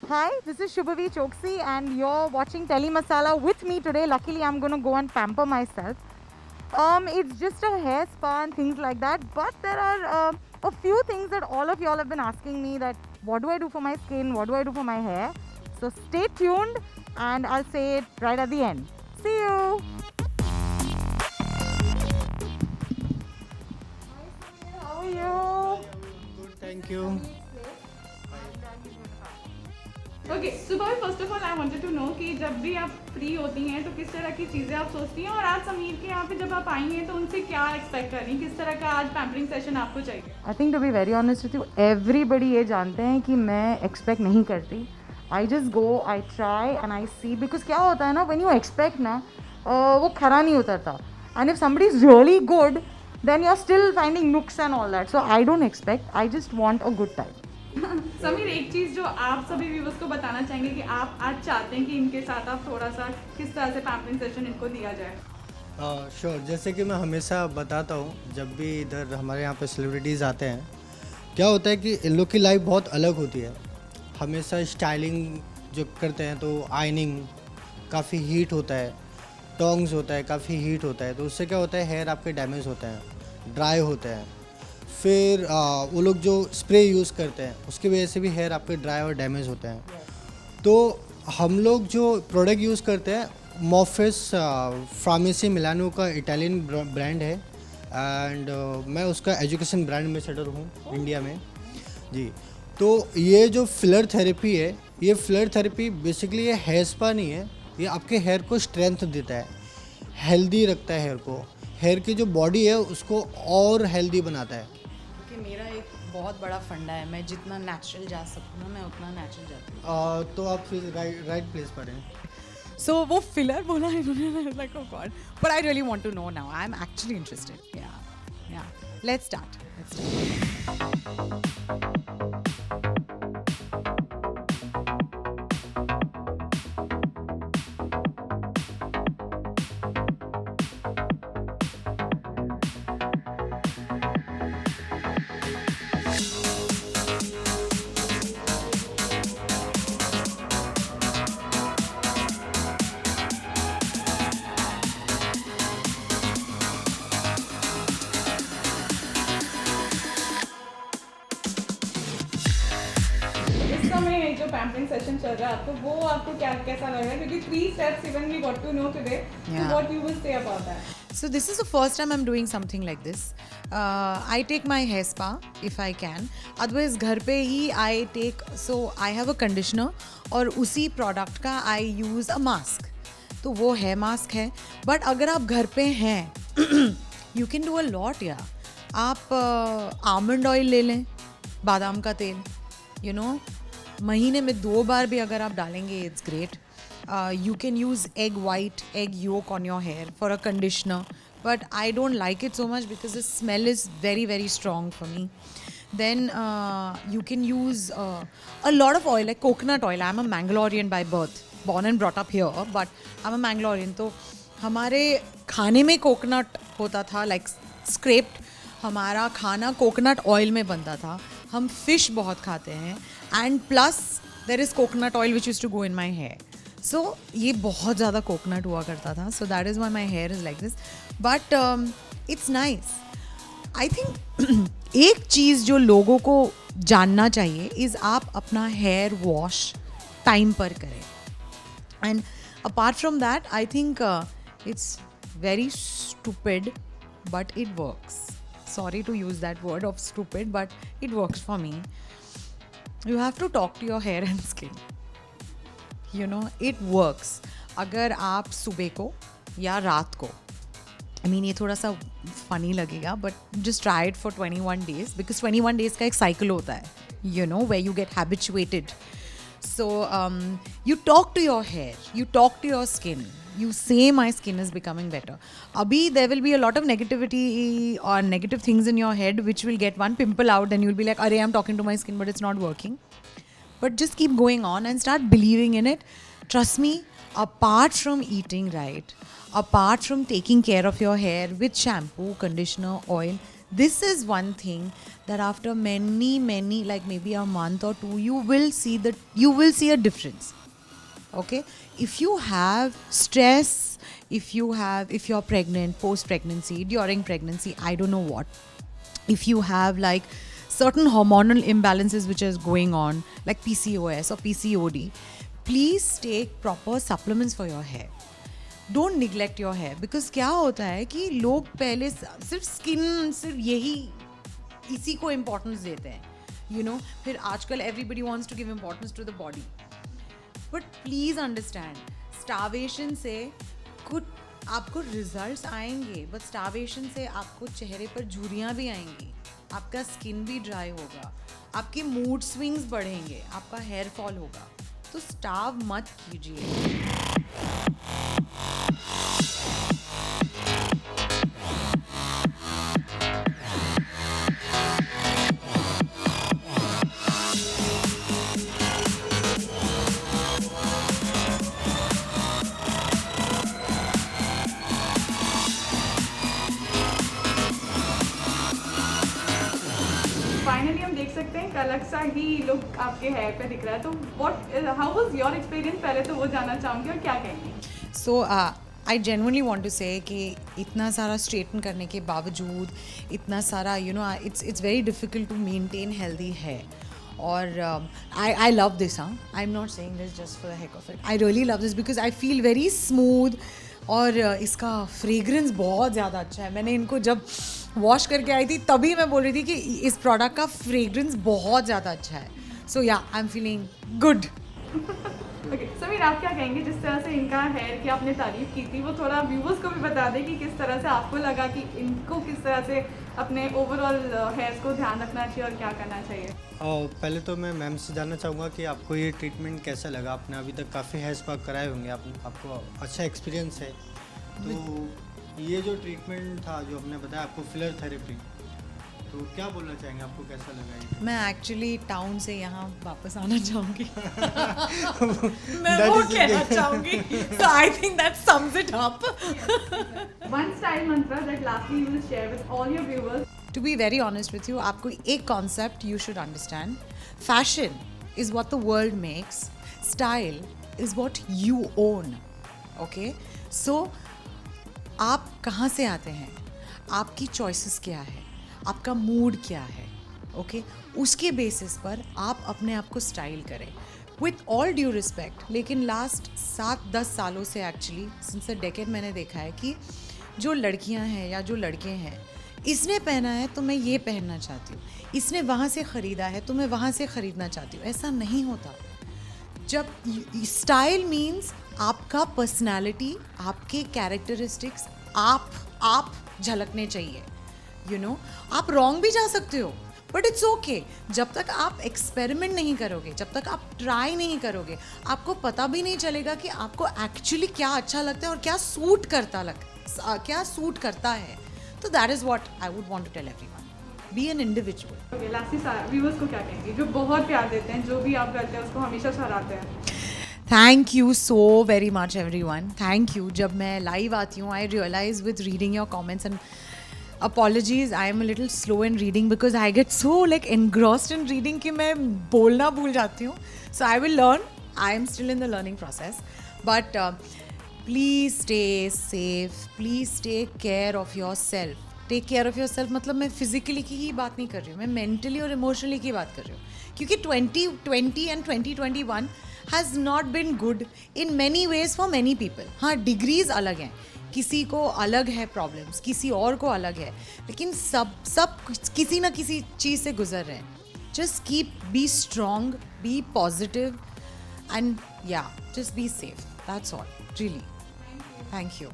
Hi, this is Shubhavi Choksi, and you're watching Tele Masala with me today. Luckily, I'm gonna go and pamper myself. It's just a hair spa and things like that. But there are a few things that all of y'all have been asking me that what do I do for my skin? What do I do for my hair? So stay tuned, and I'll say it right at the end. See you. How are you? Good, thank you. Okay सुबह first of all I wanted to know कि जब भी आप free होती हैं तो किस तरह की चीज़ें आप सोचती हैं और आज समीर के यहाँ पे जब आप आई हैं तो उनसे क्या एक्सपेक्ट कर रही हैं, किस तरह का आज पैम्परिंग सेशन आपको चाहिए? I think to be very honest with you everybody ये जानते हैं कि मैं एक्सपेक्ट नहीं करती. I just go, I try and I see. Because क्या होता है ना, व्हेन यू एक्सपेक्ट ना वो खरा नहीं उतरता. And if somebody is really good then you are still finding नुक्स and all that. So I don't expect, I just want a good time. Sameer, एक चीज़ जो आप सभी व्यूवर्स को बताना चाहेंगे कि आप आज चाहते हैं कि इनके साथ आप थोड़ा सा किस तरह से पैम्परिंग सेशन इनको दिया जाए? श्योर, जैसे कि मैं हमेशा बताता हूँ जब भी इधर हमारे यहाँ पे सेलिब्रिटीज़ आते हैं, क्या होता है कि इन लोग की लाइफ बहुत अलग होती है. हमेशा स्टाइलिंग जो करते हैं तो आयनिंग काफ़ी हीट होता है, टोंग्स होता है, काफ़ी हीट होता है, तो उससे क्या होता है हेयर आपके डैमेज होते हैं, ड्राई होते हैं. फिर वो लोग जो स्प्रे यूज़ करते हैं उसकी वजह से भी हेयर आपके ड्राई और डैमेज होते हैं. तो हम लोग जो प्रोडक्ट यूज़ करते हैं मोफिस फार्मेसी मिलानो का इटालियन ब्रांड है. एंड मैं उसका एजुकेशन ब्रांड एम्बेसडर हूँ इंडिया में जी. तो ये जो फिलर थेरेपी है, ये फिलर थेरेपी बेसिकली ये हेयर स्पा नहीं है, ये आपके हेयर को स्ट्रेंथ देता है, हेल्दी रखता है हेयर को, हेयर की जो बॉडी है उसको और हेल्दी बनाता है. कि मेरा एक बहुत बड़ा फंडा है, मैं जितना नेचुरल जा सकूँ ना मैं उतना नेचुरल जाती हूँ. तो आप फिर राइट प्लेस पर हैं. सो वो फिलर बोला इन्होंने, like oh God, but I really want to know now. I am actually interested. Yeah let's start. इस समय जो पैम्परिंग सेशन चल रहा है आपको, वो आपको क्या कैसा लग रहा है? क्योंकि 3 steps even we got to know today. Yeah. What you will say about that? So this is the first time I'm doing something like this. I take my hair spa if I can. Otherwise घर पे ही I take, so I have a conditioner और उसी product का I use a mask. तो वो hair mask है. But अगर आप घर पे हैं you can do a lot यार. आप almond oil ले लें, बादाम का तेल, you know, महीने में 2 बार भी अगर आप डालेंगे it's great. You can use egg white, egg yolk on your hair for a conditioner, but I don't like it so much because the smell is very very strong for me. Then you can use a lot of oil like coconut oil. I'm a Mangalorean by birth, born and brought up here, but I'm a Mangalorean. तो हमारे खाने में coconut होता था, like scraped. हमारा खाना coconut oil में बनता था. हम फिश बहुत खाते हैं and plus there is coconut oil which use to go in my hair. So ये बहुत ज़्यादा कोकोनट हुआ करता था. So that is why my hair is like this. But it's nice. I think एक चीज़ जो लोगों को जानना चाहिए इज़ आप अपना हेयर वॉश टाइम पर करें. And apart from that I think it's very stupid but it works. Sorry to use that word of stupid, but it works for me. You have to talk to your hair and skin. You know, it works. अगर आप सुबह को या रात को, I mean ये थोड़ा सा funny लगेगा, but just try it for 21 days because 21 days का एक cycle होता है, you know, where you get habituated. So you talk to your hair, you talk to your skin. You say my skin is becoming better. Abhi there will be a lot of negativity or negative things in your head which will get one pimple out and you'll be like, "Arey, I'm talking to my skin but it's not working." But just keep going on and start believing in it. Trust me, apart from eating right, apart from taking care of your hair with shampoo, conditioner, oil, this is one thing that after many like maybe a month or two, you will see a difference. Okay, if you have stress, if you're pregnant, post pregnancy, during pregnancy, I don't know what, if you have like certain hormonal imbalances which is going on like PCOS or PCOD, please take proper supplements for your hair. Don't neglect your hair, because क्या होता है कि लोग पहले सिर्फ skin, सिर्फ यही इसी को इम्पोर्टेंस देते हैं, यू नो. फिर आजकल everybody wants to give importance to the body, but please understand, starvation से कुछ आपको रिजल्ट्स आएंगे, बट स्टार्वेशन से आपको चेहरे पर झुर्रियाँ भी आएंगी, आपका स्किन भी ड्राई होगा, आपके मूड स्विंग्स बढ़ेंगे, आपका हेयर फॉल होगा. तो स्टार्व मत कीजिए. फाइनली हम देख सकते हैं एक अलग सा ही लुक आपके हेयर पे दिख रहा है. तो हाउ वाज योर एक्सपीरियंस, पहले तो वो जानना चाहूँगी, और क्या कहेंगी? सो आई जेन्युइनली वांट टू से कि इतना सारा स्ट्रेटन करने के बावजूद, इतना सारा it's very difficult to maintain healthy hair. और I love this. I am not saying this just for the heck of it. I really love this because I feel very smooth, और इसका fragrance बहुत ज़्यादा अच्छा है. मैंने इनको जब वॉश करके आई थी तभी मैं बोल रही थी कि इस प्रोडक्ट का फ्रेगरेंस बहुत ज़्यादा अच्छा है. सो या, I am feeling good. Okay Sameer, आप क्या कहेंगे, जिस तरह से इनका हेयर की आपने तारीफ की थी, वो थोड़ा व्यूवर्स को भी बता दें कि किस तरह से आपको लगा कि इनको किस तरह से अपने ओवरऑल हेयर्स को ध्यान रखना चाहिए और क्या करना चाहिए? और पहले तो मैं मैम से जानना चाहूँगा कि आपको ये ट्रीटमेंट कैसा लगा. आपने अभी तक काफ़ी हेयर स्पा कराए होंगे, आपको अच्छा एक्सपीरियंस है. तो ये जो ट्रीटमेंट था जो आपने बताया आपको फिलर थेरेपी, तो क्या बोलना चाहेंगे, आपको कैसा लगा ये? मैं एक्चुअली टाउन से यहाँ वापस आना चाहूँगी. मैं That वो is कहना okay. चाहूँगी. So I think that sums it up. One style mantra that lastly you will share with all your viewers. To be very honest with you, आपको एक concept you should understand. Fashion is what the world makes. Style is what you own. Okay? So आप कहाँ से आते हैं, आपकी choices क्या है, आपका मूड क्या है, ओके उसके बेसिस पर आप अपने आप को स्टाइल करें. विथ ऑल ड्यू रिस्पेक्ट, लेकिन लास्ट 7-10 सालों से एक्चुअली सिंस अ डेकेड मैंने देखा है कि जो लड़कियां हैं या जो लड़के हैं, इसने पहना है तो मैं ये पहनना चाहती हूँ, इसने वहाँ से ख़रीदा है तो मैं वहाँ से ख़रीदना चाहती हूँ. ऐसा नहीं होता. जब स्टाइल मीन्स आपका पर्सनालिटी, आपके कैरेक्टरिस्टिक्स आप झलकने चाहिए. यू नो, आप रॉन्ग भी जा सकते हो, बट इट्स ओके. जब तक आप एक्सपेरिमेंट नहीं करोगे, जब तक आप ट्राई नहीं करोगे, आपको पता भी नहीं चलेगा कि आपको एक्चुअली क्या अच्छा लगता है और क्या सूट करता है. तो that is what I would want to tell everyone. Be an individual. Okay, lastly viewers को क्या कहेंगे जो बहुत प्यार देते हैं, जो भी आप करते हैं उसको हमेशा सराहते हैं? Thank you so very much everyone. Thank you. जब मैं लाइव आती हूँ, I realise with reading your comments, and apologies, I am a little slow in reading because I get so like engrossed in reading कि मैं बोलना भूल जाती हूँ. So I will learn. I am still in the learning process. But please stay safe. Please take care of yourself. Take care of yourself मतलब मैं physically की ही बात नहीं कर रही हूँ, मैं mentally और emotionally की बात कर रही हूँ. क्योंकि 2020 and 2021 has not been good in many ways for many people. हाँ, डिग्रीज अलग हैं, किसी को अलग है प्रॉब्लम्स, किसी और को अलग है, लेकिन सब किसी ना किसी चीज़ से गुजर रहे हैं. Just keep be strong, be positive, and या just be safe. That's all. Really. Thank you.